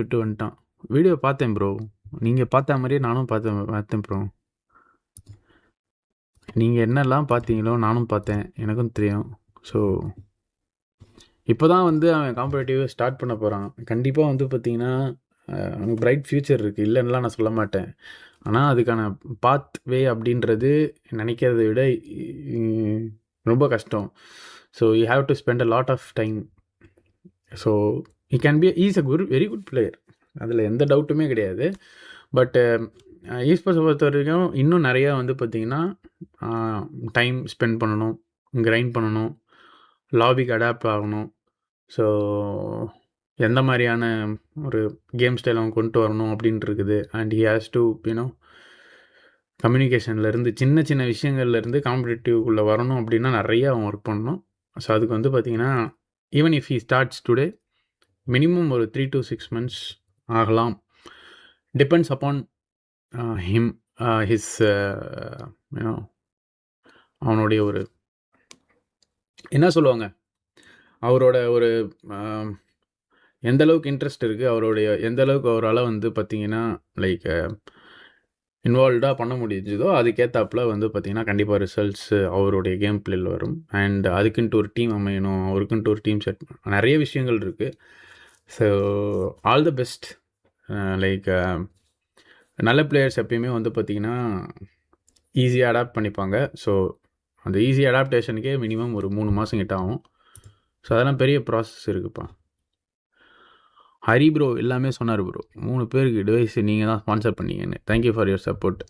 விட்டு வந்துட்டான். வீடியோ பார்த்தேன் ப்ரோ. நீங்கள் பார்த்த மாதிரியே நானும் பார்த்தேன் ப்ரோ. நீங்கள் என்னெல்லாம் பார்த்தீங்களோ நானும் பார்த்தேன், எனக்கும் தெரியும். ஸோ இப்போ தான் வந்து அவன் காம்படேட்டிவ் ஸ்டார்ட் பண்ண போகிறான். கண்டிப்பாக வந்து பார்த்தீங்கன்னா அவனுக்கு பிரைட் ஃப்யூச்சர் இருக்குது, இல்லைன்னுலாம் நான் சொல்ல மாட்டேன். ஆனால் அதுக்கான பாத் வே அப்படின்றது நினைக்கிறத விட ரொம்ப கஷ்டம். So you have to spend a lot of time. So is a very good player, அதில் எந்த டவுட்டுமே கிடையாது. பட்டு ஈஸ்போர்ட்ஸை பொறுத்த வரைக்கும் இன்னும் நிறையா வந்து பார்த்திங்கன்னா டைம் ஸ்பெண்ட் பண்ணணும், கிரைண்ட் பண்ணணும், லாபிக்கு அடாப்ட் ஆகணும். ஸோ எந்த மாதிரியான ஒரு கேம் ஸ்டைல் அவன் கொண்டு வரணும் அப்படின்ட்டு இருக்குது. And he has to you know கம்யூனிகேஷன்லேருந்து சின்ன சின்ன விஷயங்கள்லேருந்து காம்படிட்டிவ்குள்ளே வரணும் அப்படின்னா நிறைய அவன் ஒர்க் பண்ணணும். ஸோ அதுக்கு வந்து பார்த்திங்கன்னா even if he starts today minimum ஒரு 3 to 6 months ஆகலாம். Depends upon him, his you know அவனுடைய ஒரு என்ன சொல்லுவாங்க, அவரோட ஒரு எந்த அளவுக்கு இன்ட்ரெஸ்ட் இருக்குது, அவருடைய எந்த அளவுக்கு அவரால் வந்து பார்த்திங்கன்னா லைக் இன்வால்வ்டாக பண்ண முடியுதோ அதுக்கேற்றாப்புல வந்து பார்த்திங்கன்னா கண்டிப்பாக ரிசல்ட்ஸு அவருடைய கேம் பிளேயில் வரும். அண்ட் அதுக்குன்ட்டு ஒரு டீம் அமையணும், அவருக்குன்ட்டு ஒரு டீம் செட், நிறைய விஷயங்கள் இருக்குது. So all the best. Like நல்ல பிளேயர்ஸ் எப்பயுமே வந்து பார்த்திங்கன்னா ஈஸியாக அடாப்ட் பண்ணிப்பாங்க. ஸோ அந்த ஈஸி அடாப்டேஷனுக்கே மினிமம் ஒரு 3 மாதம் கிட்ட ஆகும். ஸோ அதெல்லாம் பெரிய ப்ராசஸ் இருக்குப்பா. ஹரி ப்ரோ எல்லாமே சொன்னார் ப்ரோ. 3 பேருக்கு டிவைஸ் நீங்கள் தான் ஸ்பான்சர் பண்ணீங்கன்னு. Thank you for your support.